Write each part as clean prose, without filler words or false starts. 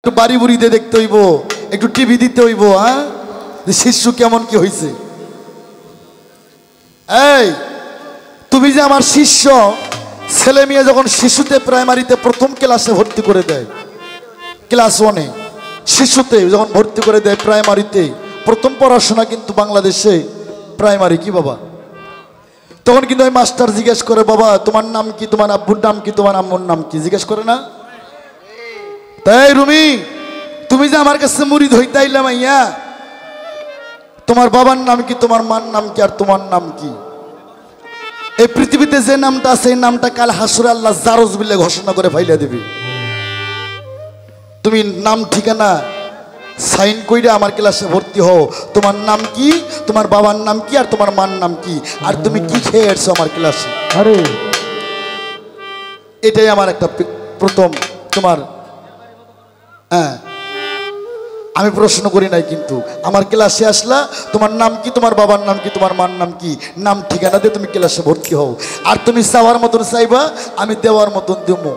একটু বাড়ি বুড়িতে দেখতে হইব, একটু টিভি দিতে হইব, হ্যাঁ, যে শিশু কেমন কি হয়েছে। এই তুমি যে আমার শিষ্য, ছেলে মেয়ে যখন শিশুতে প্রাইমারিতে প্রথম ক্লাসে ভর্তি করে দেয়, ক্লাস 1-এ শিশুতে যখন ভর্তি করে দেয় প্রাইমারিতে, প্রথম পড়াশোনা কিন্তু বাংলাদেশে প্রাইমারি কি বাবা, তখন কিন্তু ওই মাস্টার জিজ্ঞেস করে, বাবা তোমার নাম কি, তোমার আব্বুর নাম কি, তোমার আম্মুর নাম কি, জিজ্ঞেস করে না? তাই রুমি, তুমি যে আমার কাছে মুরিদ হইতে আইলা মাইয়া, তোমার বাবার নাম কি, তোমার মার নাম কি, আর তোমার নাম কি? এই পৃথিবীতে যে নামটা আছে এই নামটা কাল হাসুরে আল্লাহ জারজ বিলে ঘোষণা করে ফাইলা দিবি। তুমি নাম ঠিকানা সাইন কইরা আমার ক্লাসে ভর্তি হও, তোমার নাম কি, তোমার বাবার নাম কি, আর তোমার মার নাম কি, আর তুমি কি খেয়ে আসছো আমার ক্লাসে। আরে এটাই আমার একটা প্রথম তোমার, হ্যাঁ আমি প্রশ্ন করি নাই, কিন্তু আমার ক্লাসে আসলা, তোমার নাম কি, তোমার বাবার নাম কি, তোমার মার নাম কি, নাম ঠিকানা দিয়ে তুমি ক্লাসে ভর্তি হও। আর তুমি চাওয়ার মতন চাইবা, আমি দেওয়ার মতন দেবো।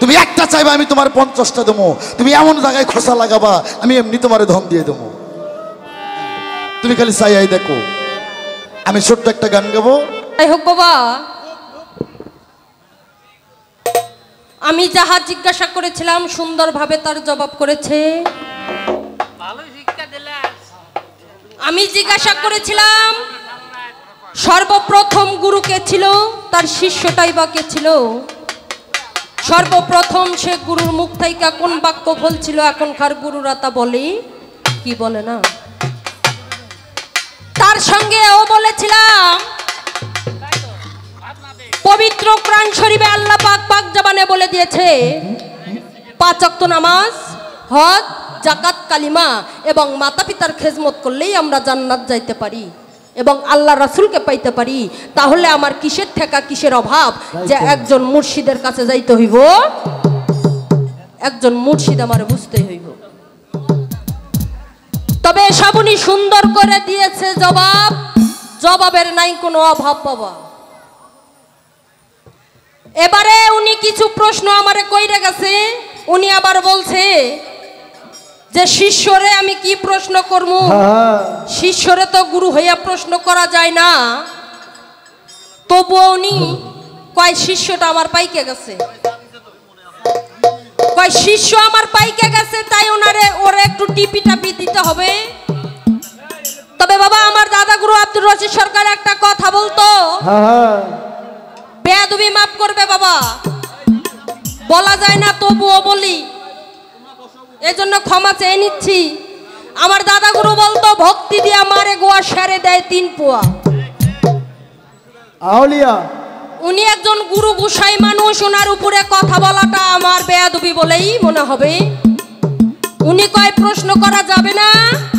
তুমি একটা চাইবা, আমি তোমার 50টা দেবো। তুমি এমন জায়গায় খোসা লাগাবা, আমি এমনি তোমার ধন দিয়ে দেবো। তুমি খালি চাইয়াই দেখো। আমি ছোট্ট একটা গান গাবো। যাই হোক বাবা, আমি যাহা জিজ্ঞাসা করেছিলাম সুন্দরভাবে তার জবাব করেছে। আমি জিজ্ঞাসা করেছিলাম সর্বপ্রথম গুরু কে ছিল, তার শিষ্যটাই বা কে ছিল। সর্বপ্রথম সে গুরুর মুখ থেকে কোন বাক্য বলছিল, এখনকার গুরুরা তা বলে কি বলে না। তার সঙ্গে ও বলেছিলাম পবিত্র কোরআন শরীফে আল্লাহ পাক পাক জবানে বলে দিয়েছে 5 ওয়াক্ত নামাজ, হজ, যাকাত, কালিমা এবং মাতা পিতার খেজমত করলেই আমরা জান্নাত যাইতে পারি এবং আল্লাহ রাসূলকে পাইতে পারি। তাহলে আমার কিসের ঠেকা, কিসের অভাব যে একজন মুর্শিদের কাছে যাইতে হইব? একজন মুর্শিদ আমার বুঝতে হইব। তবে সব উনি সুন্দর করে দিয়েছে জবাব, জবাবের নাই কোনো অভাব বাবা। এবারে উনি কিছু প্রশ্ন আমারে কইরে গেছে। উনি আবার বলছে যে শিষ্যরে আমি কি প্রশ্ন করব, শিষ্যরে তো গুরু হইয়া প্রশ্ন করা যায় না। তবুও উনি কয় শিষ্যটা আমার পাইকে গেছে, কয় শিষ্য আমার পাইকে গেছে, তাই ওরে একটু টিপি টাপি দিতে হবে। তবে বাবা আমার দাদা গুরু আব্দুর রশিদ সরকার একটা কথা বলতো, বেয়াদবি মাফ করবে বাবা, বলা যায় না তবুও বলি, এজন্য ক্ষমা চেয়ে নিচ্ছি। আমার দাদা গুরু বলতো ভক্তি দিয়া মারে গোয়া সেরে দেয় 3 পোয়া। আউলিয়া উনি একজন গুরু গোসাই মানুষ, ওনার উপরে কথা বলাটা আমার বেয়াদবি বলেই মনে হবে। উনি কয় প্রশ্ন করা যাবে না,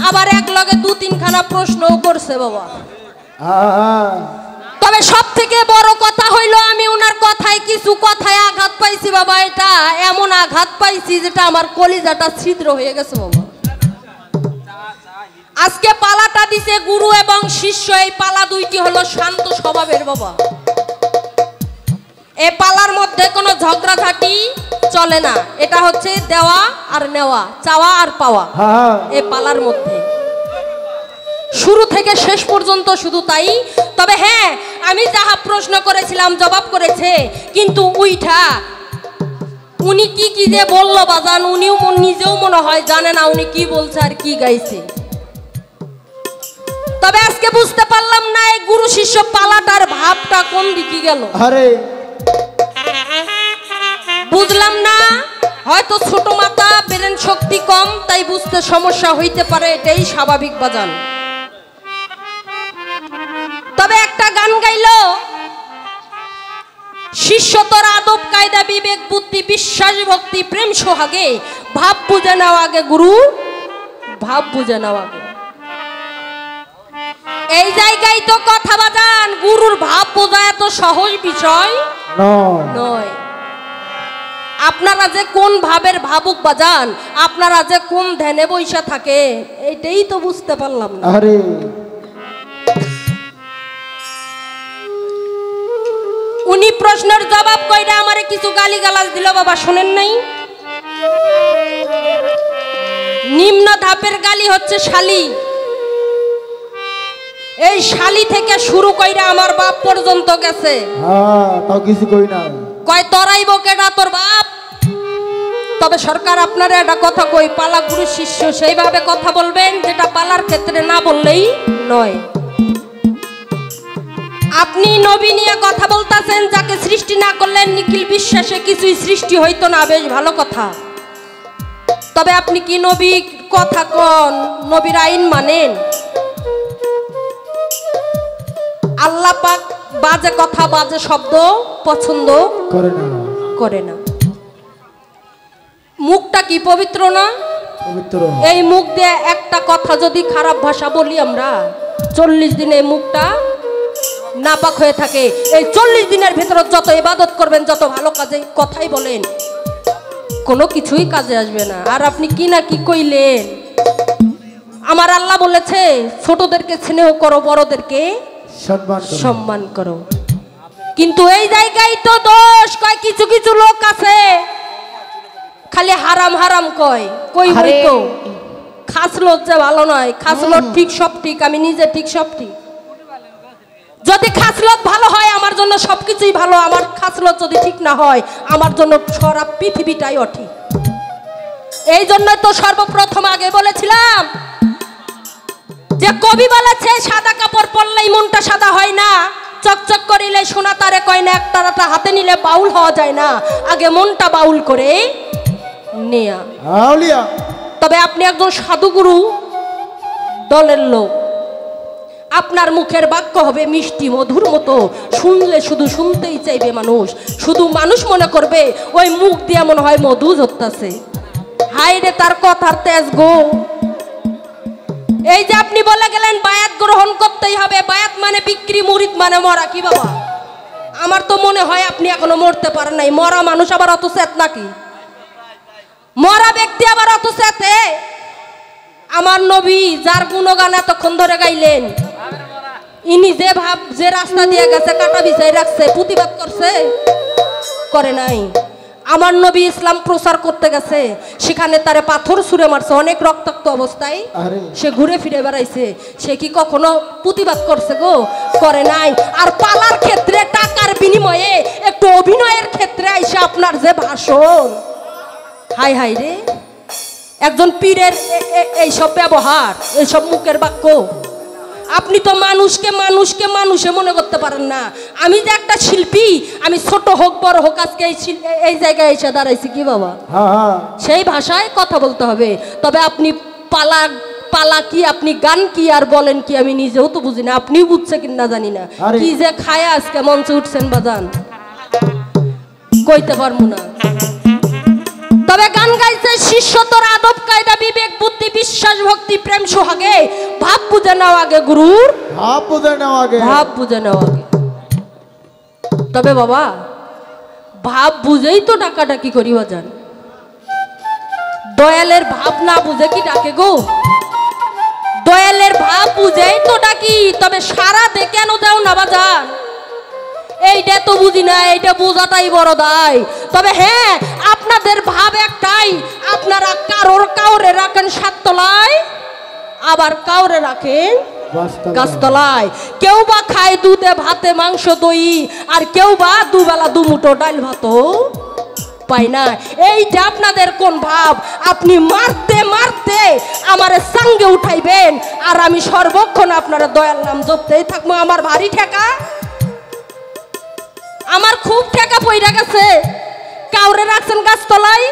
আবার এক লগে 2-3 খানা প্রশ্নও করছে বাবা। তবে সব থেকে বড় কথা হইল আমি ওনার কথায় কিছু কথায় আঘাত পাইছি বাবা। এটা এমন আঘাত পাইছি যেটা আমার কলিজাটা ছিদ্র হয়ে গেছে বাবা। আজকে পালাটা দিছে গুরু এবং শিষ্য, এই পালা দুইটি হলো শান্ত স্বভাবের বাবা। এই পালার মধ্যে কোনো ঝগড়াঝাটি চলে না, এটা হচ্ছে দেওয়া আর নেওয়া, চাওয়া আর পাওয়া। এই পালার মধ্যে শুরু থেকে শেষ পর্যন্ত শুধু তাই। তবে হ্যাঁ, আমি যাহা প্রশ্ন করেছিলাম জবাব করেছে, কিন্তু উনি কি কি যে বললো বাজান, উনিও নিজেও মনে হয় জানে না উনি কি বলছে আর কি গাইছে। তবে আজকে বুঝতে পারলাম না এই গুরু শিষ্য পালাটার ভাবটা কোন দিকে গেল। আরে বুঝলাম না, হয়তো ছোট মাথা, ব্রেন শক্তি কম, তাই বুঝতে সমস্যা হইতে পারে, এটাই স্বাভাবিক বাজান। তবে একটা গান গাইলো, শিষ্য তোর আদব কায়দা বিবেক বুদ্ধি বিশ্বাস ভক্তি প্রেম সোহাগে ভাব বুঝে নাও আগে গুরু, ভাব বুঝে নাও আগে। এই জায়গায় তো কথা বাজান, গুরুর ভাব বোঝা এত সহজ বিষয় নয়। আপনারা যে কোন ভাবের ভাবুক বাজান, আপনারা যে কোন ধ্যানে বৈশা থাকে, এটাই তো বুঝতে পারলাম না। আরে উনি প্রশ্নের জবাব কইরা আমারে কিছু গালিগালাজ দিল বাবা, শুনেন নাই? বাপের গালি হচ্ছে শালি। এই শালি থেকে শুরু কইরা আমার বাপ পর্যন্ত গেছে। হ্যাঁ তাও কিছু কই না। কয় তরাইব কেডা তোর বাপ? তবে সরকার আপনারা একটা কথা কই, পালা গুরু শিষ্য সেইভাবে কথা বলবেন যেটা পালার ক্ষেত্রে না বললেই নয়। আপনি নবী নিয়ে কথা বলতেছেন, যাকে সৃষ্টি না করলেন নিখিল বিশ্বাসে কিছুই সৃষ্টি হইতো না, বেশ ভালো কথা। তবে আপনি কি নবী কথা কন, নবীর আইন মানেন? আল্লাহ পাক বাজে কথা বাজে শব্দ পছন্দ করে না। মুখটা কি পবিত্র না? পবিত্র। এই মুখ দিয়ে একটা কথা যদি খারাপ ভাষা বলি আমরা, 40 দিনে মুখটা নাপাক হয়ে থাকে। এই 40 দিনের ভিতরে যত ইবাদত করবেন, যত ভালো কাজে কথাই বলেন, কোনো কিছুই কাজে আসবে না। আর আপনি কি না কি কইলেন। আমার আল্লাহ বলেছে ছোটদেরকে স্নেহ করো, বড়দেরকে সম্মান করো। কিন্তু এই জায়গায় তো দোষ, কয় কিছু কিছু লোক আছে খালি হারাম হারাম কয়। কই হইতো খাসলত যে ভালো নয়, খাসলত ঠিক সব ঠিক, আমি নিজে ঠিক সব ঠিক। যদি খাসলত ভালো হয় আমার জন্য সবকিছুই ভালো, আমার খাসলত যদি ঠিক না হয় আমার জন্য সারা পৃথিবীটাই অঠিক। এই জন্য তো সর্বপ্রথম আগে বলেছিলাম যে কবি বলেছে সাদা কাপড় পরলেই মনটা সাদা হয় না, চকচক করিলে সোনা তারে কয় না, একটারাটা হাতে নিলে বাউল হওয়া যায় না, আগে মনটা বাউল করে নেয়া। তবে আপনি একজন সাধুগুরু দলের লোক, আপনার মুখের বাক্য হবে মিষ্টি মধুর মতো, শুনলে শুধু শুনতেই চাইবে মানুষ, শুধু মানুষ মনে করবে ওই মুখ দিয়ে মনে হয় মধু ঝরতাছে। হাই রে তার কথার তেজ গো। এই যে আপনি বলে গেলেন বায়াত গ্রহণ করতেই হবে, বায়াত মানে বিক্রি, মুরিদ মানে মরা। কি বাবা, আমার তো মনে হয় আপনি এখনো মরতে পারেন নাই। মরা মানুষ আবার অত চেত নাকি? মরা ব্যক্তি আবার অত চেতে? আমার নবী যার গুণগান এতক্ষণ ধরে গাইলেন, ইনি যে ভাব যে রাস্তা দিয়ে গেছে কাটা বিছাই রাখছে, প্রতিবাদ করছে? করে নাই। আমার নবী ইসলাম প্রচার করতে গেছে, সেখানে তারে পাথর ছুঁড়ে মারছে অনেক রক্তাক্ত অবস্থায়, সে ঘুরে ফিরে বেড়াইছে, সে কি কখনো প্রতিবাদ করছে গো? করে নাই। আর পালার ক্ষেত্রে টাকার বিনিময়ে একটু অভিনয়ের ক্ষেত্রে আইসে আপনার যে ভাষণ, হাই হাই রে, একজন পীরের এইসব ব্যবহার, এইসব মুখের বাক্য। আপনি তো মানুষকে মানুষকে মানুষে মনে করতে পারেন না। আমি যে একটা শিল্পী, আমি ছোট হোক বড় হোক আজকে এই জায়গায় এসে দাঁড়াইছি। কি বাবা, সেই ভাষায় কথা বলতে হবে। তবে আপনি পালা কি, আপনি গান কি আর বলেন কি আমি নিজেও তো বুঝি না, আপনিও বুঝছে কিনা জানি না। কি যে খায় আজকে মঞ্চে উঠছেন বাজান, কইতে পারবো না। তবে গান গাইছে শিষ্য তোর আদব কায়দা বিবেক বুদ্ধি বিশ্বাস ভক্তি প্রেম সোহাগে, ভাব বুঝে নাও আগে গুরুর ভাব বুঝে নাও আগে, ভাব বুঝে নাও আগে। তবে বাবা ভাব বুঝেই তো ডাকাডাকি করি বাজান। দয়ালের ভাব না বুঝে কি ডাকে গো? দয়ালের ভাব বুঝেই তো ডাকি। তবে সারা দে কেন দাও না বাজান, এইটা তো বুঝি না, এইটা বোঝাটাই বড় দায়। তবে হ্যাঁ, আপনাদের ভাব একটাই, আপনারা কাউরে রাখেন 7 তলায়, আবার কাউরে রাখেন গাছতলায়। কেউ বা খায় দুধে ভাতে মাংস দই, আর কেউ বা দুবেলা দুমুঠো ডাল ভাতও পায় না। এইটা আপনাদের কোন ভাব? আপনি মারতে মারতে আমারে সঙ্গে উঠাইবেন, আর আমি সর্বক্ষণ আপনারা দয়াল নাম জপতেই থাকবো। আমার ভারী ঠেকা, আমার খুব ঠেকা পইরা গেছে। কাউরে রাখছেন গাছতলায়,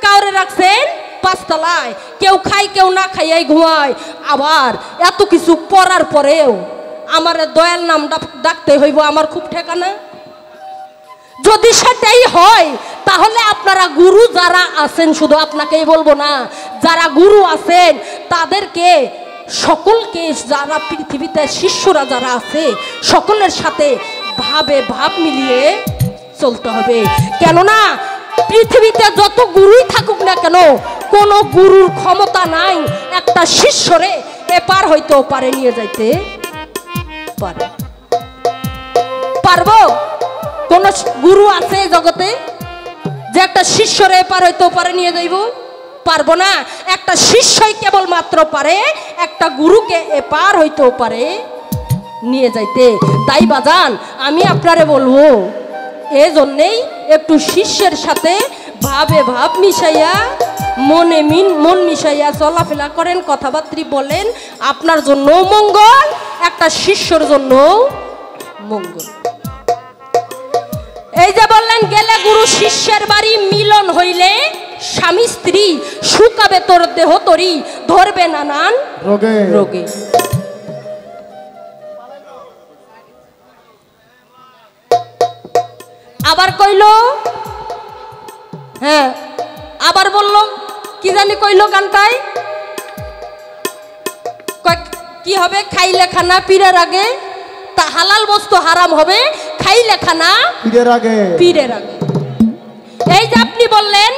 কাউরে রাখছেন 5 তলায়, কেউ খায় কেউ না খাইয়াই ঘুমায়। আবার এত কিছু পড়ার পরেও আমার দয়াল নাম ডাকতে হইব, আমার খুব ঠেকা না? যদি সেটাই হয় তাহলে আপনারা গুরু যারা আছেন, শুধু আপনাকেই বলবো না, যারা গুরু আছেন তাদেরকে সকলকে, যারা পৃথিবীতে শিষ্যরা যারা আছে সকলের সাথে ভাবে ভাব মিলিয়ে চলতে হবে। কেননা পৃথিবীতে যত গুরুই থাকুক না কেন, কোন গুরুর ক্ষমতা নাই একটা শিষ্যরে এপার হইতেও পারে নিয়ে যাইতে পারে। পারবো? কোন গুরু আছে জগতে যে একটা শিষ্যরে এপার হইতেও পারে নিয়ে যাইব? পারবো না। একটা শিষ্যই কেবলমাত্র পারে একটা গুরুকে এপার হইতেও পারে নিয়ে যাইতে। তাই বাজান আমি আপনারে বলবো, এজন্যেই একটু শিষ্যের সাথে ভাবে ভাব মিশাইয়া মনে মন মিশাইয়া চলাফেরা করেন, কথাবার্তা বলেন, আপনার জন্য মঙ্গল, একটা শিষ্যর জন্য মঙ্গল। এই যে বললেন গেলে গুরু শিষ্যের বাড়ি, মিলন হইলে স্বামী স্ত্রী, শুকাবে তোর দেহ তরি, ধরবে নানান রোগে রোগে। আবার কইল, হ্যাঁ আবার বলল কি জানি কইল গানটায়, কি হবে খাইলে খানা পীরের আগে, তা হালাল বস্তু হারাম হবে খাইলে খানা পীরের আগে পীরের আগে। এই যে আপনি বললেন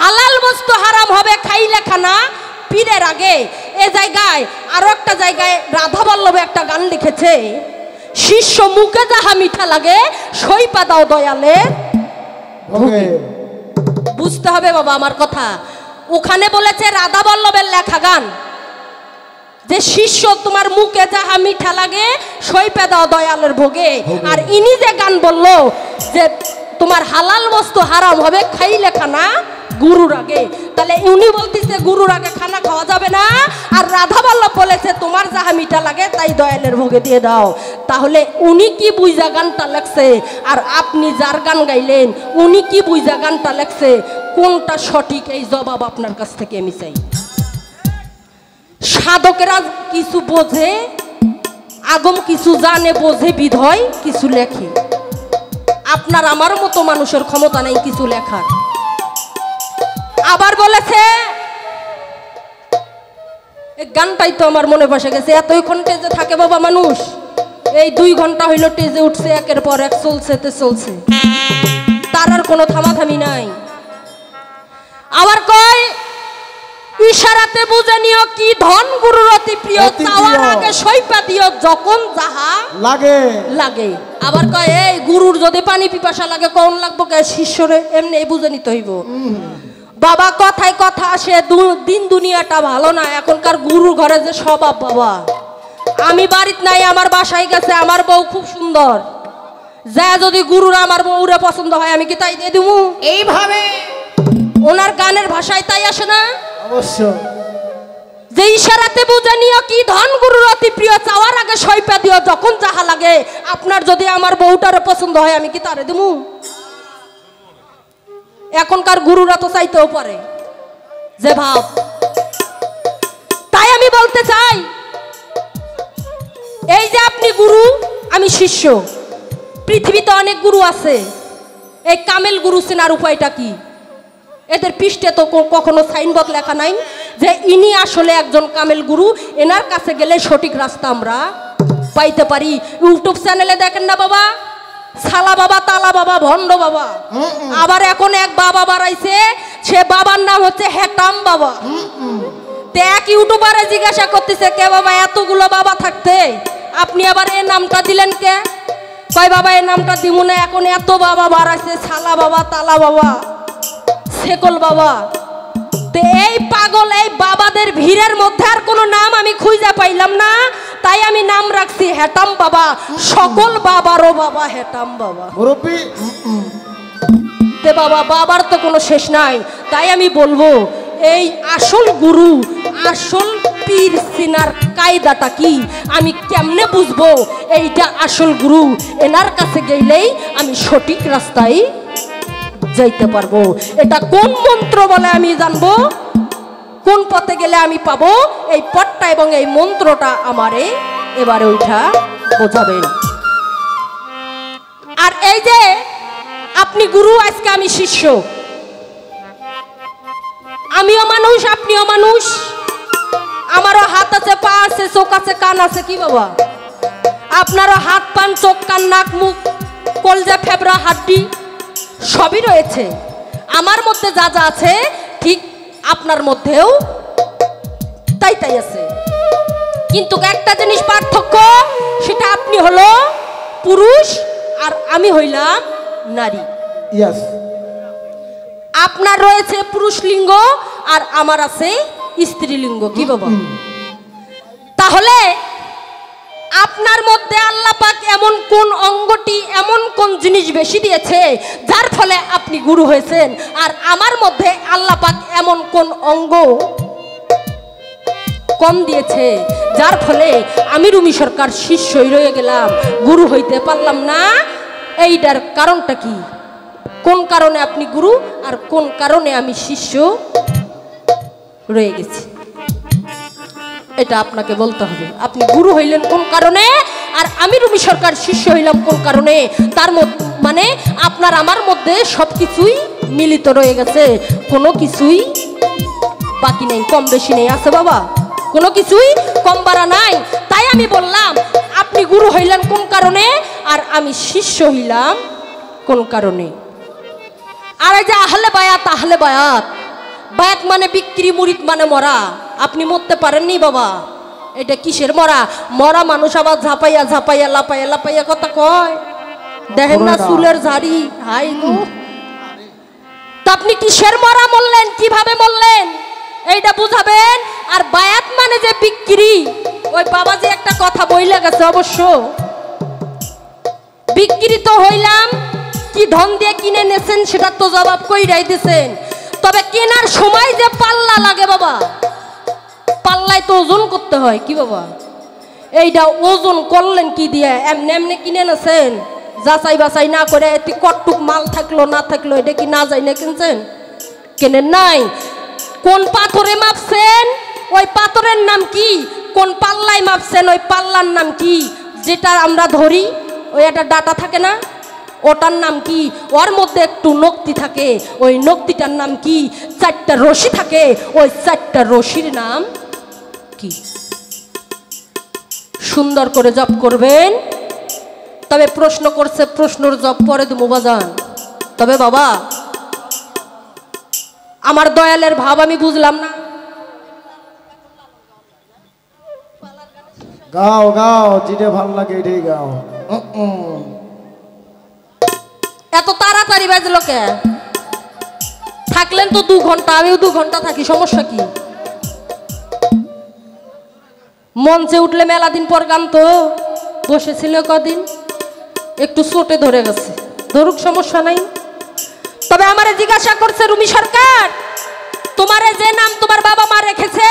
হালাল বস্তু হারাম হবে খাইলে খানা পীরের আগে, এ জায়গায় আরো একটা জায়গায় রাধা বল্লভ একটা গান লিখেছে, শিষ্য মুখে যাহা মিঠা লাগে সইপা দাও দয়ালে ভোগে। বুঝতে হবে বাবা আমার কথা। ওখানে বলেছে রাধা বল্লভের লেখা গান, যে শিষ্য তোমার মুখে যাহা মিঠা লাগে সইপা দাও দয়ালের ভোগে। আর ইনি যে গান বললো যে তোমার হালাল বস্তু হারাম হবে খাইলে খানা গুরুর আগে, তাহলে উনি বলতেছে গুরুর আগে খানা খাওয়া যাবে না, আর রাধা বল্লভ বলেছে তোমার যাহা মিঠা লাগে তাই দয়ালের ভোগে দিয়ে দাও। তাহলে উনি কি বুঝা গানটা লেখছে আর আপনি যার গান গাইলেন উনি কি বুঝা গানটা লেখছে, কোনটা সঠিক এই জবাব আপনার কাছ থেকে আমি চাই। সাধকেরা কিছু বোঝে, আগম কিছু জানে বোঝে বিধয় কিছু লেখে, আপনার আমার মতো মানুষের ক্ষমতা নেই কিছু লেখার। আবার বলেছে, গানটাই তো আমার মনে বসে গেছে, এতক্ষণ টেজে থাকে বাবা মানুষ, এই 2 ঘন্টা হইল টেজে উঠছে, একের পর এক চলছে তে চলছে, তার আর কোনো থামাথামি নাই। আবার কয় ইশারাতে বুঝে নিও কি ধন গুরুর অতি প্রিয়, চাওয়ার আগে সইপা দিও যখন যাহা লাগে লাগে। আবার কয় এই গুরুর যদি পানি পিপাসা লাগে কোন লাগবো কে, শিষ্যরে এমনি বুঝে নিতে হইব। বাবা কথায় কথা আসে, দিন দুনিয়াটা ভালো না, এখনকার গুরুর ঘরে যে স্বভাব বাবা। আমি বাড়িতে নাই, আমার বাসায় গেছে, আমার বউ খুব সুন্দর, যা যদি গুরুর আমার বউরে পছন্দ হয় আমি কি তাই দিয়ে দিব? এইভাবে ওনার গানের ভাষায় তাই আসে না? অবশ্য। যে ইশারাতে বুঝে নিও কি ধন গুরুর অতি প্রিয়, চাওয়ার আগে সইপা দিও যখন যাহা লাগে। আপনার যদি আমার বউটারে পছন্দ হয় আমি কি তারে দিব? এখনকার গুরুরা তো চাইতেও পারে যে ভাব। তাই আমি বলতে চাই, এই যে আপনি গুরু আমি শিষ্য, পৃথিবীতে অনেক গুরু আছে, এই কামেল গুরু চেনার উপায়টা কি? এদের পৃষ্ঠে তো কখনো সাইনবোর্ড লেখা নাই যে ইনি আসলে একজন কামেল গুরু, এনার কাছে গেলে সঠিক রাস্তা আমরা পাইতে পারি। ইউটিউব চ্যানেলে দেখেন না বাবা, সালা বাবা, তালা বাবা, ভণ্ড বাবা। আবার এখন এক বাবা বাড়াইছে, সে বাবার নাম হচ্ছে হেটাম বাবা। এক ইউটিউবারে জিজ্ঞাসা করতেছে, কে বাবা এতগুলো বাবা থাকতে আপনি আবার এই নামটা দিলেন কে? কয় বাবা এই নামটা দিব না, এখন এত বাবা বাড়াইছে, সালা বাবা, তালা বাবা, সেকল বাবা। তো এই পাগল এই বাবাদের ভিড়ের মধ্যে আর কোনো নাম আমি খুঁজে পাইলাম না, তাই আমি নাম রাখছি হেটাম বাবা। সকল বাবারও বাবা হেটাম বাবা। মুরব্বি তে বাবা, বাবার তো কোনো শেষ নাই। তাই আমি বলবো এই আসল গুরু, আসল পীর সিনার কায়দাটা কি, আমি কেমনে বুঝবো এইটা আসল গুরু? এনার কাছে গেলেই আমি সঠিক রাস্তায় যাইতে পারবো। এটা কোন মন্ত্র বলে আমি জানবো, কোন পথে গেলে আমি পাবো, এই পথটা এবং এই মন্ত্রটা আমারে এবারে ওইটা বোঝাবেন। আর এই যে আপনি গুরু, আজকে আমি শিষ্য, আমিও মানুষ আপনিও মানুষ, আমারও হাত আছে, পা আছে, চোখ আছে, কান আছে, কি বাবা? আপনারও হাত, পান, চোখ, কান, নাক, মুখ, কলজা, ফেবরা, হাড্ডি সবই রয়েছে। আমার মধ্যে যা যা আছে ঠিক আপনার মধ্যেও তাই তাই আছে, কিন্তু একটা জিনিস পার্থক্য, সেটা আপনি হলো পুরুষ আর আমি হইলাম নারী। ইয়েস। আপনার রয়েছে পুরুষ লিঙ্গ আর আমার আছে স্ত্রীলিঙ্গ। কি বাবা? তাহলে আপনার মধ্যে আল্লাহ পাক এমন কোন অঙ্গটি, এমন কোন জিনিস বেশি দিয়েছে যার ফলে আপনি গুরু হয়েছেন, আর আমার মধ্যে আল্লাহ পাক এমন কোন অঙ্গ কম দিয়েছে যার ফলে আমি রুমি সরকার শিষ্যই রয়ে গেলাম, গুরু হইতে পারলাম না? এইটার কারণটা কি? কোন কারণে আপনি গুরু আর কোন কারণে আমি শিষ্য রয়ে গেছি, এটা আপনাকে বলতে হবে। আপনি গুরু হইলেন কোন কারণে আর আমি রুমি সরকার শিষ্য হইলাম কোন কারণে, তার মানে আপনার আমার মধ্যে সবকিছুই মিলিত রয়ে গেছে, কোনো কিছুই বাকি নেই, কম বেশি নেই। আছে বাবা? কোনো কিছুই কম বাড়া নাই। তাই আমি বললাম আপনি গুরু হইলেন কোন কারণে আর আমি শিষ্য হইলাম কোন কারণে। আর এই যে আহলে বায়াত, আহলে বায়াত, বায়াত মানে বিক্রি, মুরিদ মানে মরা। আপনি মরতে পারেননি বাবা, এটা কিসের মরা? মরা মানুষ আবার ঝাপাইয়া ঝাপাইয়া লাপাইয়া লাপাইয়া কথা কয়, দেখেন না চুলের ঝাড়ি। হাই গো, তা আপনি কিসের মরা মরলেন, কিভাবে মরলেন এইটা বুঝাবেন। আর বায়াত মানে যে বিক্রি, ওই বাবাজি একটা কথা বইলা গেছে, অবশ্য বিক্রি তো হইলাম, কি ধন দিয়ে কিনে নেছেন সেটা তো জবাব কইরাই দিছেন, তবে কেনার সময় যে পাল্লা লাগে বাবা, পাল্লায় তো ওজন করতে হয়। কি বাবা? এইটা ওজন করলেন কি দিয়ে? এমনি এমনি কিনে নেছেন, যাচাই বাছাই না করে এতে কটটুক মাল থাকলো না থাকলো এটা কি না যাই না কিনছেন? কেনেন নাই। কোন পাথরে মাপছেন ওই পাথরের নাম কি? কোন পাল্লায় মাপছেন ওই পাল্লার নাম কি? যেটা আমরা ধরি ওই একটা ডাটা থাকে না, ওটার নাম কি? ওর মধ্যে একটু নক্তি থাকে, ওই নক্তিটার নাম কি? চারটা রশি থাকে, ওই চারটা রশির নাম কি? সুন্দর করে জপ করবেন। তবে প্রশ্ন করছে, প্রশ্নের জব পরে দেবো বাজান। তবে বাবা আমার দয়ালের ভাব আমি বুঝলাম না। গাও গাও, যেটা ভালো লাগে এটাই গাও। এত তাড়াতাড়ি বাজলো কে? থাকলেন তো 2 ঘন্টা, আমিও 2 ঘন্টা থাকি, সমস্যা কি? মঞ্চে উঠলে মেলা দিন পর গান তো বসেছিল কদিন, একটু চোটে ধরে গেছে, ধরুক, সমস্যা নাই। তবে আমারে জিজ্ঞাসা করছে রুমি সরকার, তোমারে যে নাম তোমার বাবা মা রেখেছে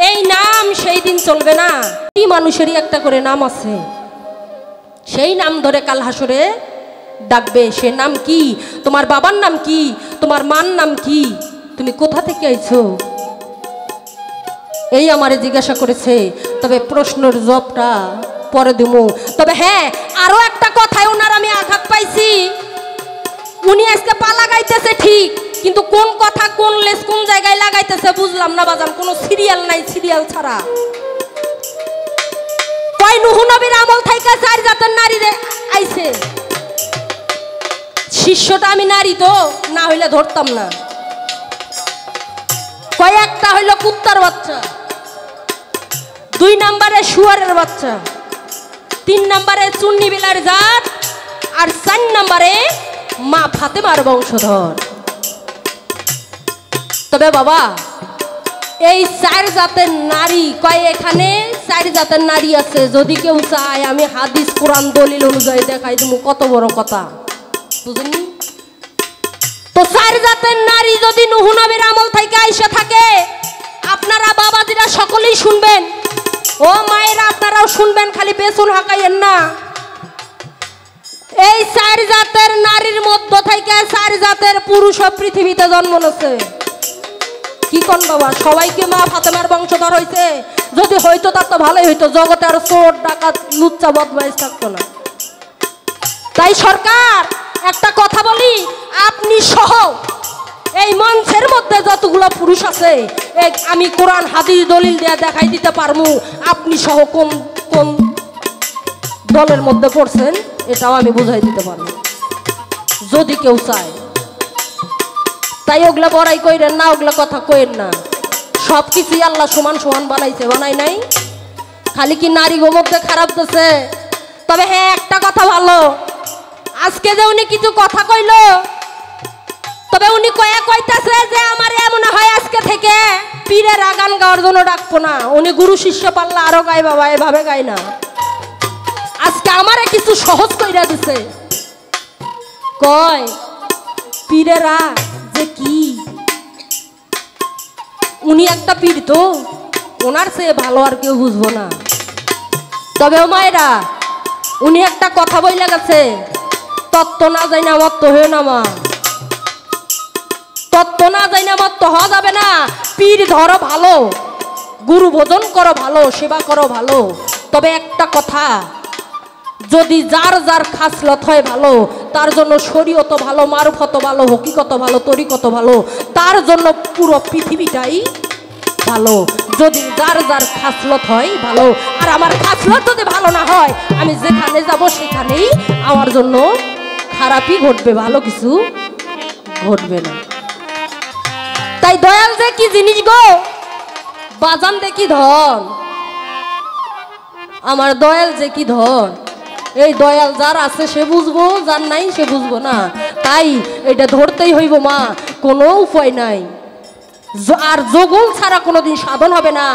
এই নাম সেই দিন চলবে না। কি মানুষেরই একটা করে নাম আছে, সেই নাম ধরে কাল হাসরে ডাকবে। সে নাম কি? তোমার বাবার নাম কি? তোমার মার নাম কি? তুমি কোথা থেকে আইছো? এই আমারে জিজ্ঞাসা করেছে। তবে প্রশ্নের জবটা পরে দেবো। তবে হ্যাঁ, আরো একটা কথায় ওনার আমি আঘাত পাইছি। উনি আজকে পা লাগাইতেছে ঠিক, কিন্তু কোন কথা কোন লেস কোন জায়গায় লাগাইতেছে বুঝলাম না বাজান। কোনো সিরিয়াল নাই, সিরিয়াল ছাড়া কয় নুহু নবীর আমল থেকে 4 জাতের নারী আইছে। শিষ্যটা আমি নারী তো, না হইলে ধরতাম না। কয়েকটা হইল কুত্তার বাচ্চা, 2 নম্বরে শুয়ারের বাচ্চা, 3 নম্বরে চুন্নি বিলার জাত, আর 4 নম্বরে মা ফাতেমার বংশধর। তবে বাবা এই 4 জাতের নারী কয়, এখানে 4 জাতের নারী আছে। যদি কেউ চায় আমি হাদিস কোরআন দলিল অনুযায়ী দেখাই দেবো, কত বড় কথা বুঝেননি? তো 4 জাতের নারী যদি নুহু নবীর আমল থেকে আইসা থাকে, আপনারা বাবাজিরা সকলেই শুনবেন, ও মায়েরা আপনারাও শুনবেন, খালি বেসন হাঁকাইয়েন না। এই 4 জাতের নারীর মধ্য থেকে 4 জাতের পুরুষও পৃথিবীতে জন্ম নিয়েছে। কি কোন বাবা, সবাইকে মা ফাতেমার বংশধর হইছে? যদি হইতো তার তো ভালোই হইতো, জগতে আর চোর ডাকাত লুচ্চা বদমাইশ থাকতো না। তাই সরকার একটা কথা বলি, আপনি সহ এই মঞ্চের মধ্যে যতগুলো পুরুষ আছে আমি কোরআন হাদিস দলিল দিয়ে দেখাই দিতে পারবো আপনি সহ কোন কোন দলের মধ্যে পড়ছেন, এটাও আমি বুঝাই দিতে পারবো যদি কেউ চায়। তাই ওগুলা বড়াই কইরেন না, ওগুলা কথা কইেন না। সব কিছুই আল্লাহ সমান সমান বানাইছে, বানাই নাই? খালি কি নারী মধ্যে খারাপ দিছে? তবে হ্যাঁ, একটা কথা ভালো, আজকে যে উনি কিছু কথা কইল তবে উনি কইতাছে যে আমার এমন হয় আজকে থেকে পীরের গান গাওয়ার জন্য ডাকবো না। উনি গুরু শিষ্য পাল্লা আরো গায় বাবা, এভাবে গায় না। আজকে আমারে কিছু সহজ কইরা দিছে, কয় পীরেরা যে কি, উনি একটা পীর তো, ওনার চেয়ে ভালো আর কেউ বুঝবো না। তবে ও মায়েরা, উনি একটা কথা বইলে গেছে, তত্ত্ব না যাই না মত্ত হয়ে না মা, তত্ত্ব না যাই না মত্ত হওয়া যাবে না। পীর ধরো ভালো, গুরু ভোজন করো ভালো, সেবা করো ভালো। তবে একটা কথা, যদি যার যার খাসলত হয় ভালো, তার জন্য শরীয়ত ভালো, মারফত ভালো, হকিকত ভালো, তরিকত ভালো, তার জন্য পুরো পৃথিবীটাই ভালো। যদি যার যার খাসলত হয় ভালো, আর আমার খাসলত যদি ভালো না হয়, আমি যেখানে যাব সেখানেই আমার জন্য খারাপই ঘটবে, ভালো কিছু ঘটবে না। তাই দয়াল যে কি জিনিস গো, বাজান দেখি ধন, আমার দয়াল যে কি ধন। এই দয়াল যার আছে সে বুঝবো, যার নাই সে বুঝবো না। তাই এটা ধরতেই হইব মা, কোনো উপায় নাই। আর যোগল ছাড়া কোনোদিন সাধন হবে না।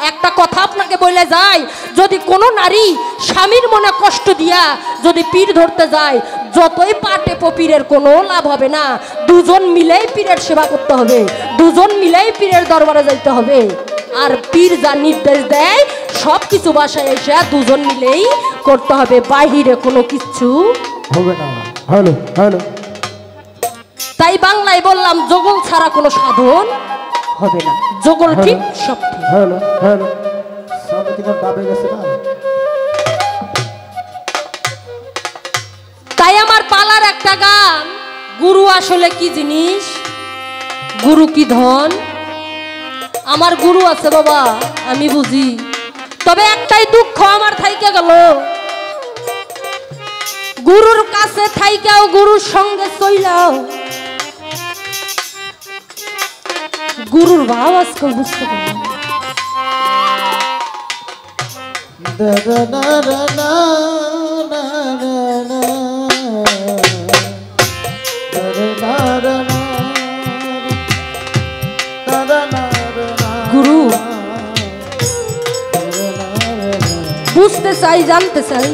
একটা কথা আপনাকে বলে যায়, যদি কোনো নারী স্বামীর মনে কষ্ট দিয়া যদি পীর ধরতে যায়, যতই পাটে পীরের কোনো লাভ হবে না। দুজন মিলেই পীরের সেবা করতে হবে, দুজন মিলেই পীরের দরবারে যাইতে হবে। আর পীর যা নির্দেশ দেয় সব কিছু বাসায় এসে দুজন মিলেই করতে হবে, বাহিরে কোনো কিছু হবে না। হ্যালো হ্যালো, তাই বাংলায় বললাম, যোগল ছাড়া কোনো সাধন হবে না। যোগল ঠিক, সব ঠিক। হ্যালো হ্যালো, সব কিন্তু দাবে গেছে না। তাই আমার পালার একটা গান, গুরু আসলে কি জিনিস, গুরু কি ধন। আমার গুরু আছে বাবা, আমি বুঝি। তবে একটাই দুঃখ আমার থাইকে গেল, গুরুর কাছে থাইকাও গুরুর সঙ্গে চইলাও, গুরুর ভাব আজকে বুঝতে পারলাম। গুরু বুঝতে চাই, জানতে চাই,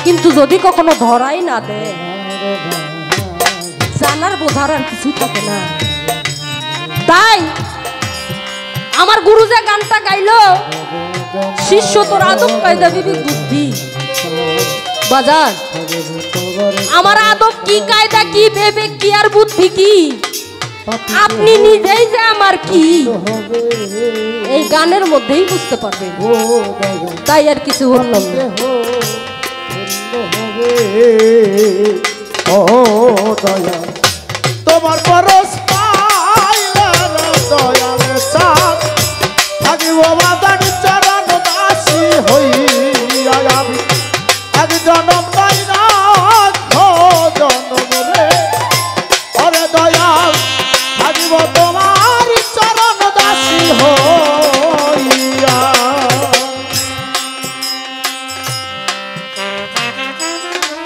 কিন্তু যদি কখনো ধরাই না দেয়, জানার বোঝার আর কিছু থাকে না। তাই আমার গুরু যে গানটা গাইলো, শিষ্য তোর আদব কায়দা বিবেক বুদ্ধি, বাজার আমার আদব কি, কায়দা কি, বিবেক কি, আর বুদ্ধি কি, আপনি নিজেই যে আমার কি, এই গানের মধ্যেই বুঝতে পারবেন। তাই আর কিছু বললাম না। ও দয়া, তোমার পরশ পাইলে দয়াল চাঁদ, থাকিব বাদান চরণ দাসী হইয়া আমি, এক জনম পাই না জনম রে। ওরে দয়াল, থাকিব তোমার চরণ দাসী হইয়া।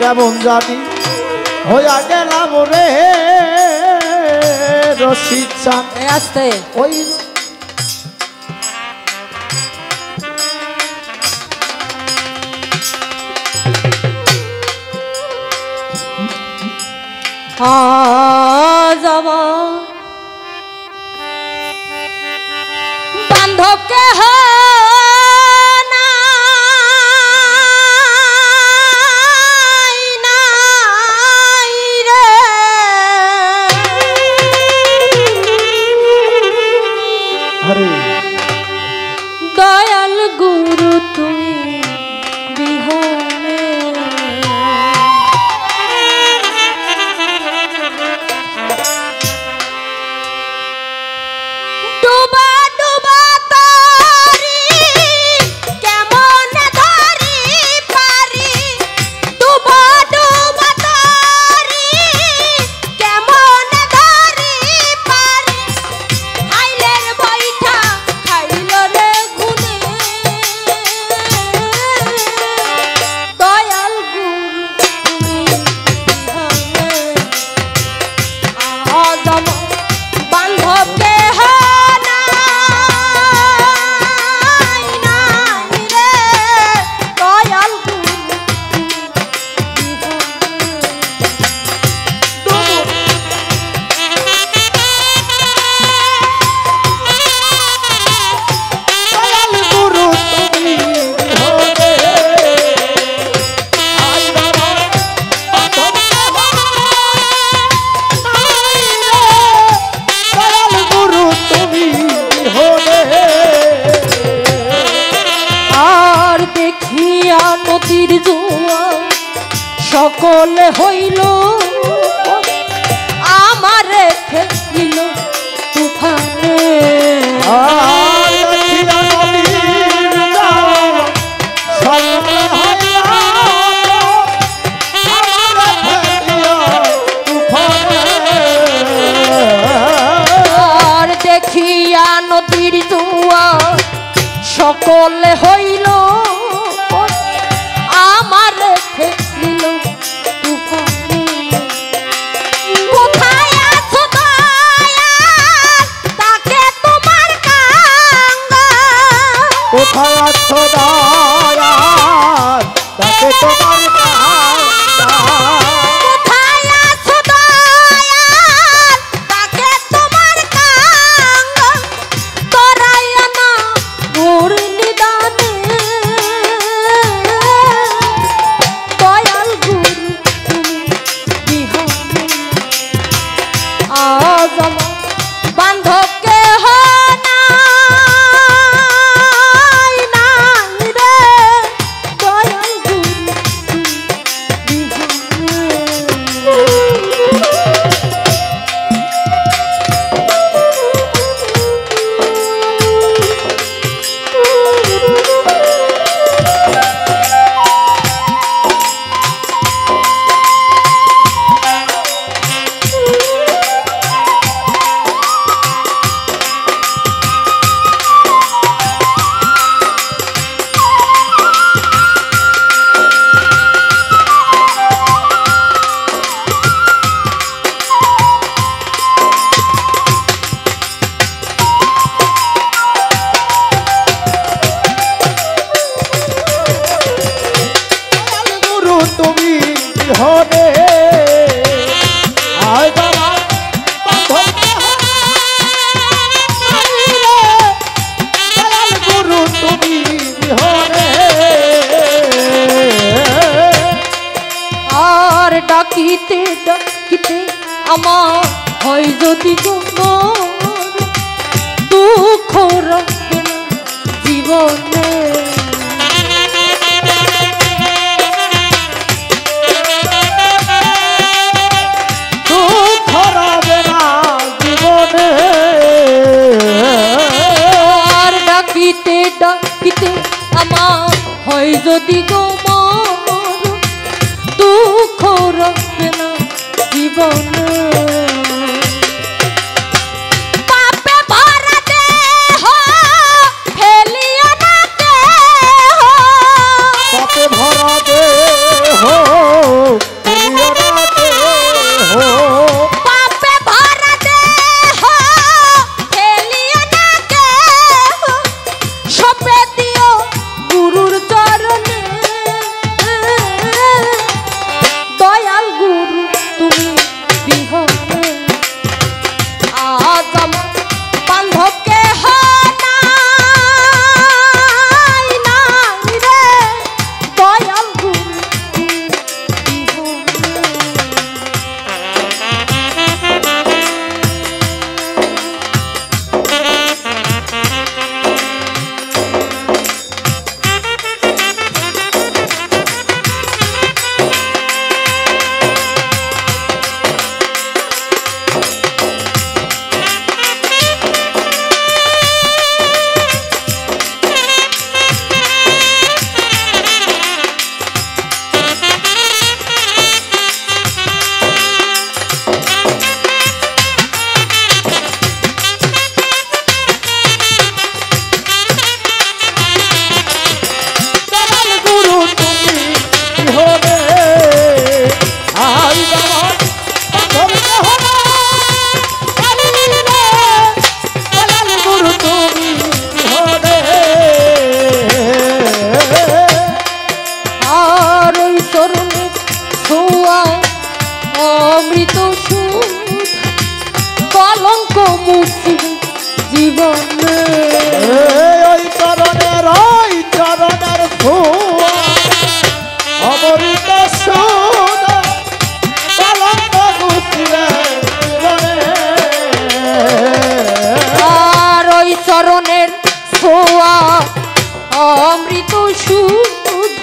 কেমন জানি হইয়া গেলাম রে রশিদ চাঁদ, আসতে ওই যাবা বান্ধবকে দয়াল গুরু তুমি বিহনে, ডুবা ডুবা তারি কেমন ধরি পারি, ডুবা ডুবা তারি কেমন ধরি পারি, হাইলের বৈঠা খাইল রে গুনে, দয়াল গুরু তুমি বিহনে। নদীর জোয়ার সকলে হইল আমার রেখে দিল তুফানে। আর দেখিয়া নদীর জোয়ার সকলে হইল আমার রেখে দিল তুফানে। কোথায় আছো দয়াল তাকে তোমার কাঙ্গা, কোথায় আছো দয়াল তাকে তোমার কাঙ্গা, কোথায় আছো দয়াল তাকে তোমার কাঙ্গা, তোরাইয়া না মোর নিদানে। দয়াল গুরু তুমি বিহানে আজ আমার বান্ধবকে নাই নাই রে। দয়াল গুরু তুমি গুরু তুমি বিহনে আয় বাবা দয়াল গুরু তুমি বিহনে। আর ডাকিতে ডাকিতে আমার হয় যদি তোমার দুঃখ রাখবে না জীবনে। দুঃখ রবে না জীবনে। আর ডাকিতে ডাকিতে আমার হয় যদি তোমার দুঃখ রাখবে না জীবনে। পাপে ভরা দেহ ফেলিও না দেহ, পাপে ভরা দেহ ফেলিও না দেহ। পাপে ভরা দেহ ফেলিও না দেহ, সপে দিও গুরুর চরণে। দয়াল গুরু তুমি বিহনে আজ আমার বান্ধবকে নাই নাই রে। দয়াল গুরু তুমি বিহনে দয়াল গুরু তুমি বিহনে আয় বাবা বান্ধবকে হনা। দয়াল গুরু তুমি বিহনে। আর ওই চরণে ছোঁয়া অমৃত সুধ কলঙ্ক মুছিবে জীবনে। ওই চরণের ছোঁয়া অমৃত সুধ কলঙ্ক মুছিবে জীবনে। আর ওই চরণের ছোঁয়া অমৃত সুধ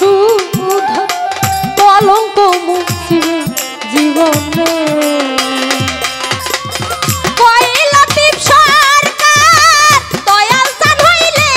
উধার কলঙ্ক মুছিবে জীবনে। দৌলতির সরকার আনোয়ার চান হইলে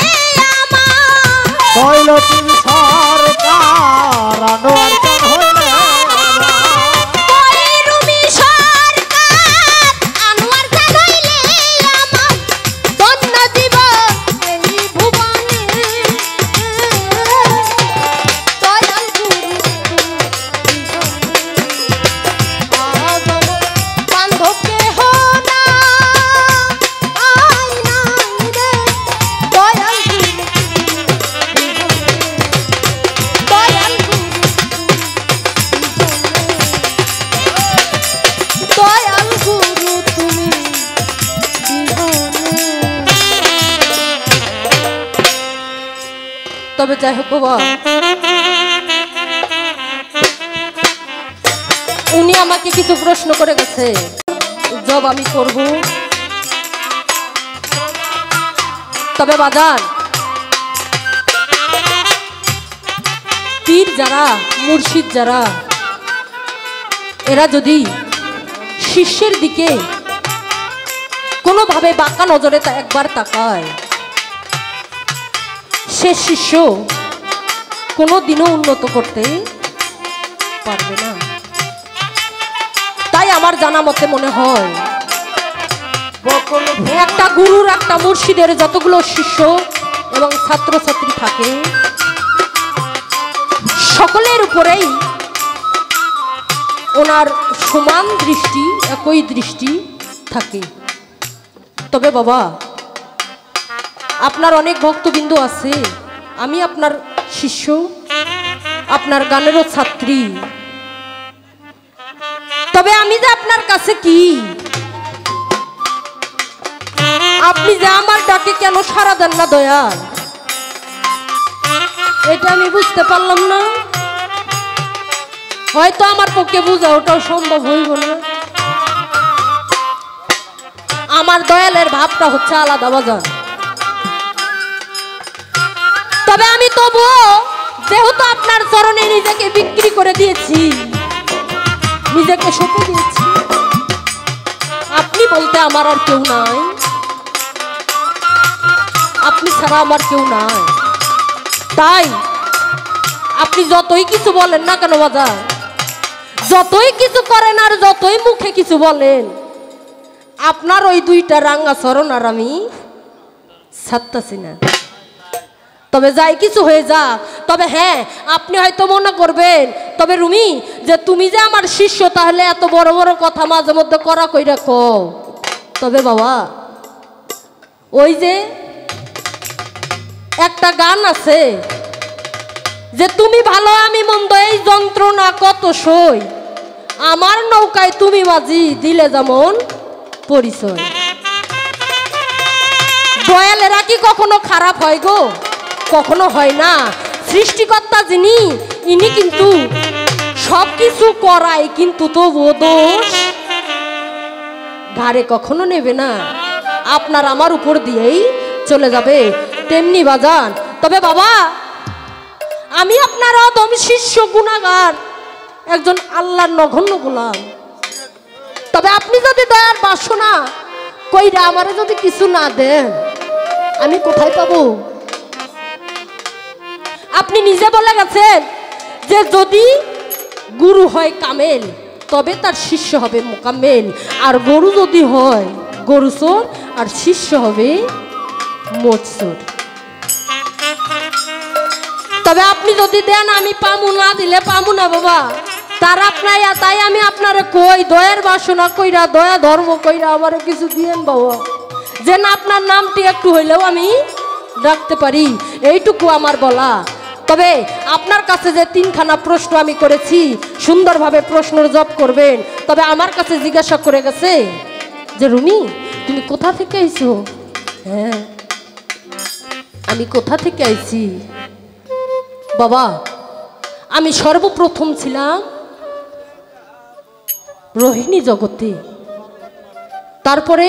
তবে যাই হোক বাবা, উনি আমাকে কিছু প্রশ্ন করে গেছে, জব আমি করব। তবে বাজান, পীর যারা, মুর্শিদ যারা, এরা যদি শিষ্যের দিকে কোনোভাবে বাঁকা নজরে একবার তাকায়, সে শিষ্য কোনোদিনও উন্নত করতে পারবে না। তাই আমার জানা মতে মনে হয় একটা গুরুর, একটা মুর্শিদের যতগুলো শিষ্য এবং ছাত্রছাত্রী থাকে, সকলের উপরেই ওনার সমান দৃষ্টি, একই দৃষ্টি থাকে। তবে বাবা, আপনার অনেক ভক্তবৃন্দ আছে, আমি আপনার শিষ্য, আপনার গানেরও ছাত্রী। তবে আমি যে আপনার কাছে কি, আপনি যে আমার ডাকে কেন সাড়া দেন না দয়াল, এটা আমি বুঝতে পারলাম না। হয়তো আমার পক্ষে বোঝা ওটাও সম্ভব হইব না। আমার দয়ালের ভাবটা হচ্ছে আলাদা বাজার। তবে আমি তবুও যেহেতু আপনার চরণে নিজেকে বিক্রি করে দিয়েছি, নিজেকে সঁপে দিয়েছি, আপনি বলতে আমার আর কেউ নাই, আপনি ছাড়া আমার কেউ নাই। তাই আপনি যতই কিছু বলেন না কেন বাজার, যতই কিছু করেন আর যতই মুখে কিছু বলেন, আপনার ওই দুইটা রাঙ্গা চরণ আর আমি ছাড়তাছি না। তবে যাই কিছু হয়ে যা, তবে হ্যাঁ, আপনি হয়তো মনে করবেন, তবে রুমি, যে তুমি যে আমার শিষ্য, তাহলে এত বড় বড় কথা মাঝে মধ্যে করা কইরা কও। তবে বাবা, ওই যে একটা গান আছে যে তুমি ভালো আমি মন্দ এই যন্ত্রণা কত সই, আমার নৌকায় তুমি মাঝি দিলে যেমন পরিচয়। দয়ালেরা কি কখনো খারাপ হয় গো? কখনো হয় না। সৃষ্টিকর্তা যিনি, ইনি কিন্তু সব কিছু করায়, কিন্তু তবুও দোষ ঘাড়ে কখনো নেবে না, আপনার আমার উপর দিয়েই চলে যাবে। তেমনি বাজান, তবে বাবা, আমি আপনার অদম শিষ্য, গুনাহগার, একজন আল্লাহর নগণ্য গোলাম। তবে আপনি যদি দয়ার বাসনা কইরা আমারে যদি কিছু না দেন, আমি কোথায় পাবো? আপনি নিজে বলে গেছেন যে যদি গুরু হয় কামেল, তবে তার শিষ্য হবে মোকাম্মেল। আর গরু যদি হয় গরু চোর, আর শিষ্য হবে মোট চোর। তবে আপনি যদি দেন আমি পামু, না দিলে পামু না বাবা। তার আপনার, তাই আমি আপনারে কই, দয়ার বাসনা কইরা, দয়া ধর্ম কইরা আমারে কিছু দিয়েন বাবা, যে না আপনার নামটি একটু হইলেও আমি রাখতে পারি, এইটুকু আমার বলা। তবে আপনার কাছে যে তিনখানা প্রশ্ন আমি করেছি, সুন্দরভাবে প্রশ্নের জবাব করবেন। তবে আমার কাছে জিজ্ঞাসা করে গেছে যে রুমি, তুমি কোথা থেকে আইছো? হ্যাঁ, আমি কোথা থেকে আইছি বাবা, আমি সর্বপ্রথম ছিলাম রোহিণী জগতে, তারপরে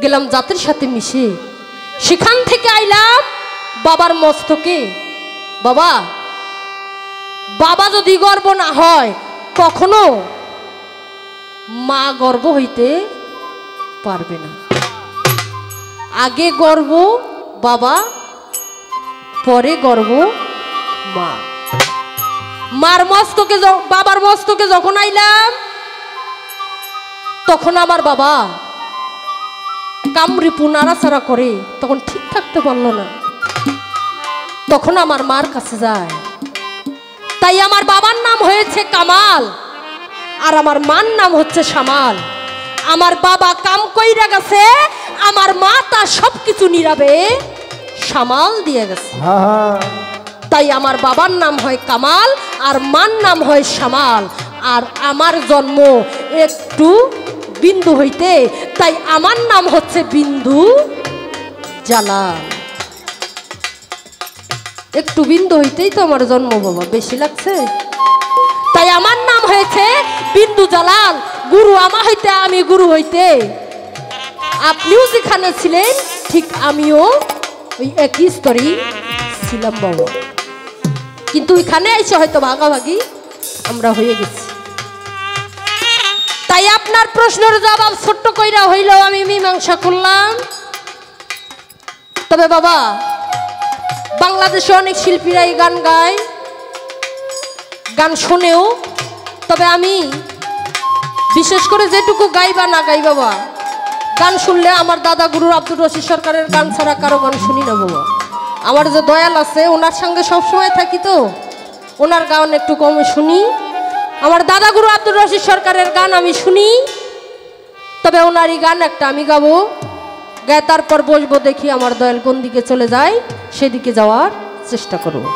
গেলাম জাতের সাথে মিশে, সেখান থেকে আইলাম বাবার মস্তকে। বাবা, বাবা যদি গর্ব না হয় কখনো মা গর্ব হইতে পারবে না। আগে গর্ব বাবা, পরে গর্ব মা। মার মস্তকে বাবার মস্তকে যখন আইলাম তখন আমার বাবা কামড়িপু নাড়াচাড়া করে, তখন ঠিক থাকতে পারলো না, তখন আমার মার কাছে যায়। তাই আমার বাবার নাম হয়েছে কামাল আর আমার মার নাম হচ্ছে সামাল। আমার বাবা কাম কইরা গেছে, আমার মা তার সবকিছু নীরবে সামাল দিয়ে গেছে। তাই আমার বাবার নাম হয় কামাল আর মার নাম হয় সামাল। আর আমার জন্ম একটু বিন্দু হইতে, তাই আমার নাম হচ্ছে বিন্দু জালাল। একটু বিন্দু হইতেই তো আমার জন্ম বাবা, বেশি লাগছে? তাই আমার নাম হয়েছে বিন্দু জালাল। গুরু আমা হইতে, আমি গুরু হইতে আপনিও যেখানে ছিলেন ঠিক আমিও ওই একই স্তরেই ছিলাম বাবা। কিন্তু এখানে এসে হয়তো ভাগাভাগি আমরা হয়ে গেছি। তাই আপনার প্রশ্নের জবাব ছোট্ট কইরা হইলেও আমি মীমাংসা করলাম। তবে বাবা, বাংলাদেশে অনেক শিল্পীরাই গান গায়, গান শোনেও। তবে আমি বিশেষ করে যেটুকু গাই বা না গাই বাবা, গান শুনলে আমার দাদা গুরু আব্দুর রশিদ সরকারের গান ছাড়া কারো গান শুনি না বাবা। আমার যে দয়াল আছে ওনার সঙ্গে সবসময় থাকি, তো ওনার গান একটু কমে শুনি। আমার দাদা গুরু আব্দুর রশিদ সরকারের গান আমি শুনি, তবে ওনারই গান একটা আমি গাবো, গায়ে তারপর বসবো, দেখি আমার দয়াল কোন দিকে চলে যায়, সেদিকে যাওয়ার চেষ্টা করব।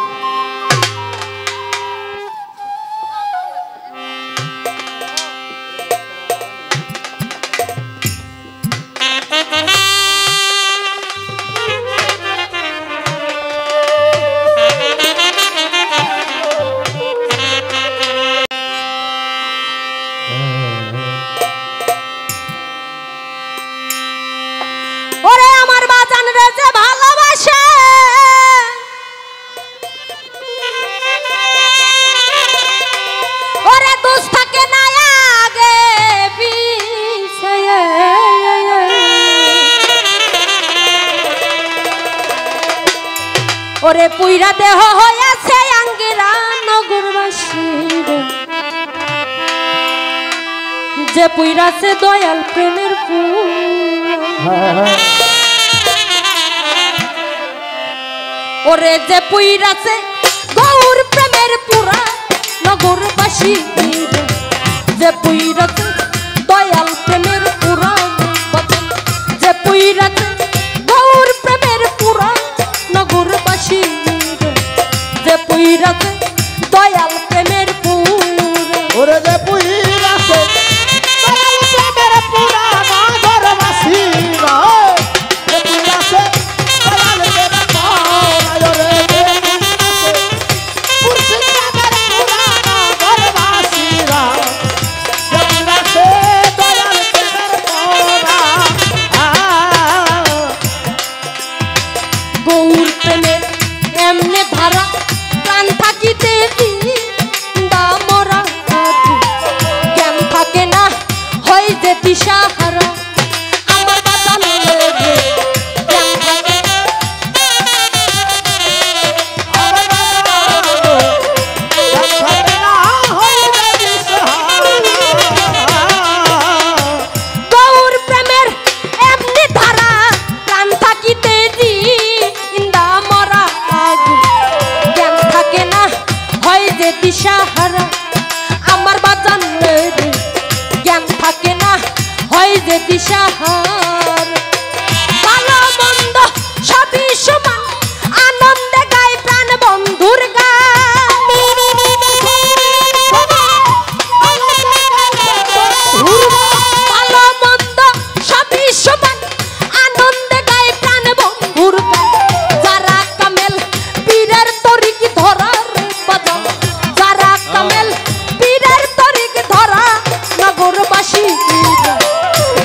ওরে আমার বাজান রে যে ভালোবাসে, ওরে দোষ থাকে না আগে পিছে, ওরে পুইরা দেহ হইয়াছে আঙ্গিরা নগরবাসীর, যে পুইরাছে দয়াল প্রেমের ফুল। ওরে যে পুইরাছে গৌর প্রেমের পুরা নগরবাসী, যে পুইরাছে দয়াল প্রেমের পুরা, যে পুইরাছে গৌর প্রেমের পুরা নগরবাসী, যে পুইরাছে দয়াল প্রেমের পুরা। ওরে যে পুইরাছে দয়াল প্রেমের পুরা নগরবাসী, যে পুইরাছে দয়াল প্রেমের পুরা, ওরে যে পুইরাছে প্রেমের পুরা নগরবাসী, যে পুইরাছে দয়াল প্রেমের পুরা। গৌর প্রেমের এমনে ধারা প্রাণ থাকিতে মরা, জ্ঞান থাকে না হয় যে দিশাহারা। আমার বাজান রে জ্ঞান থাকে, গৌর প্রেমের এমনি ধারা প্রাণ থাকিতে মরা, জ্ঞান থাকে না হয় যে দিশাহারা। আমার বাজান রে জ্ঞান থাকে না হয় যে দিশাহারা। ভালো মন্দ সবই সমান, আনন্দে গায় প্রাণ বন্ধুর গান। ভালো মন্দ সবই সমান, আনন্দে গায় প্রাণ বন্ধুর গান। যারা কামেল পীরের তরিক ধরার বাজান, যারা কামেল পীরের তরিক ধরা নগরবাসী,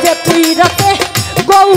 যে পুইরাতে গৌর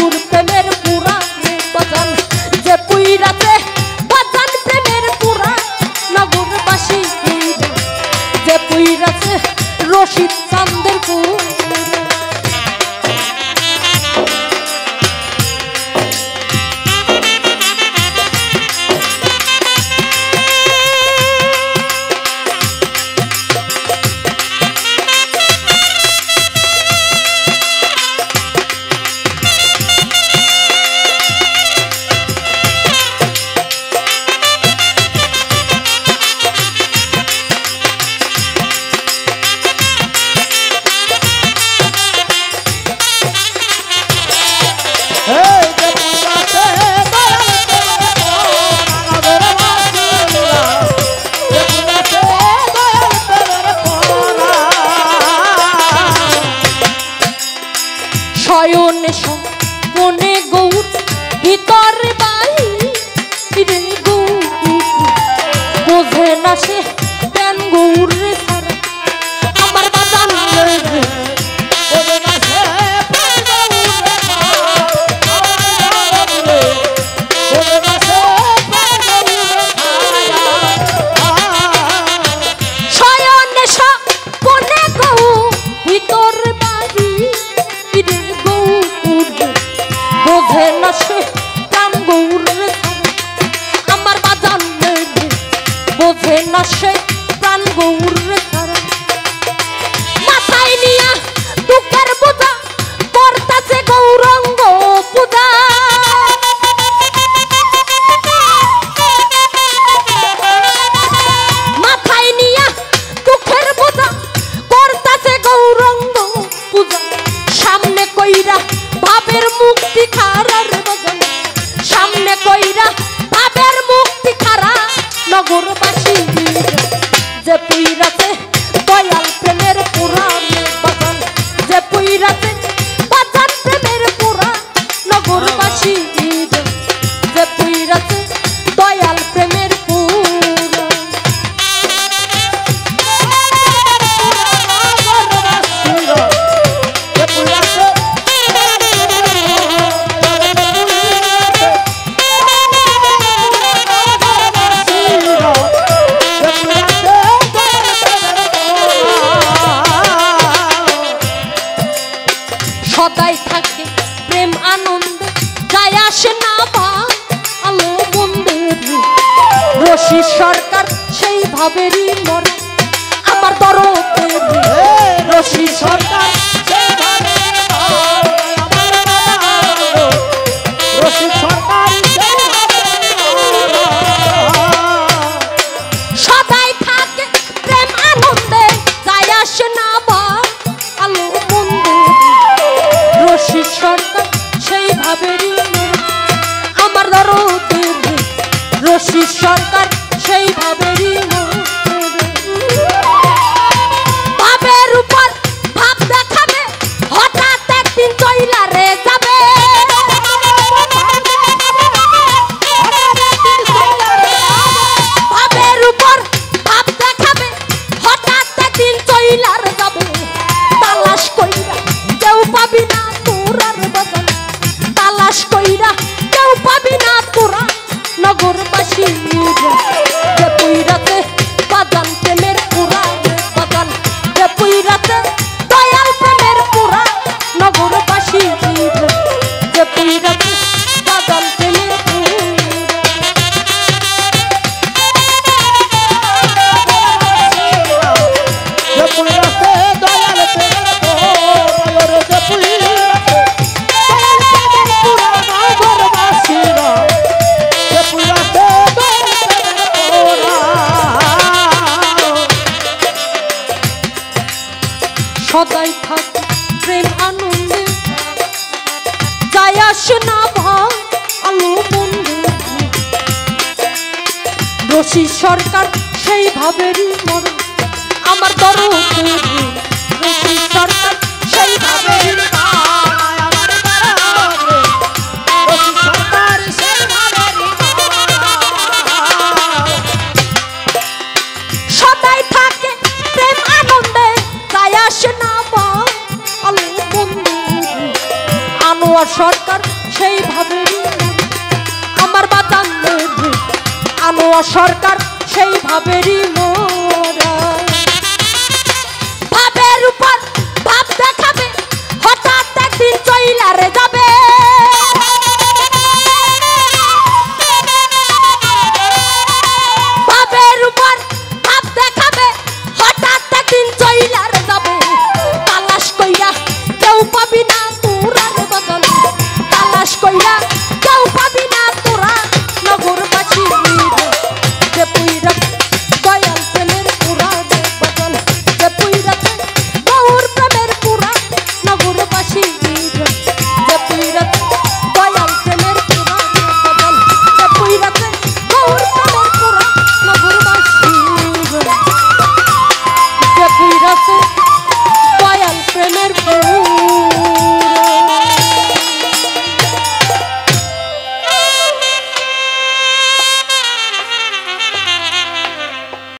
গৌরে ছাড়া আমার বাজান রে ওরে বাসে প্রাণ গৌরে ছায়া ওরে বাসে প্রাণ গৌরে ছায়া শয়নে সপনে গৌ ভিতর বাড়ি রে গৌরে বোঝে না সে প্রাণ গৌরে ছাড়া আমার বাজান রে বোঝে না সে প্রাণ গৌরে ছাড়া মাথায় নিয়া দুঃখের বোঝা করতাছে গৌরঙ্গ পূজা মাথায় নিয়া দুঃখের বোঝা করতাছে গৌরঙ্গ পূজা সামনে কইরা ভাবের মুক্তি খারার বাজান সামনে কইরা ভাবের মুক্তি খারা নগরবাসী যে পুইরাতে দয়াল প্রেমের পুরাণ বাজান যে পুইরাতে বাজান প্রেমের পুরাণ নগরবাসী যে পুইরাতে দয়াল প্রেমের পুরাণ সদাই থাকে প্রেম আনন্দে যায় আসে না বা আলো বন্ধু রশি সরকার সেই ভাবেরই মরে আমার দরদে রশি সরকার সদাই থাকে প্রেম আনন্দে যায় আসে না বা আলো বন্ধু রশি সরকার সেই ভাবেরই মরে আমার দরদে রশি সরকার সেই ভাবেরই মরে ভাবের উপর ভাব দেখাবে হঠাৎ একদিন চইলা রে যাবে ভাবের উপর ভাব দেখাবে হঠাৎ একদিন চইলা রে যাবে তালাশ কইরা কেউ পাবি না তোরার বাজান তালাশ কইরা কেউ পাবি না তোরা নগরবাসী যে পুইরাতে বাজান প্রেমের পুরা বাজান যে পুইরাতে দয়াল প্রেমের পুরা নগরবাসী যে পুইরাতে বাজান প্রেমের সদাই থাকে প্রেম আনন্দে যায় আসে না ভাই আলো বন্ধু রশি সরকার সেই ভাবেরই মরে আমার দরদে রশি সরকার সেই ভাবেরই সদাই থাকে প্রেম আনন্দে যায় আসে না ভাই আলো বন্ধু আনোয়ার সরকার সেই ভাবেরই আমার বাতান আনোয়ার সরকার সেই ভাবেরই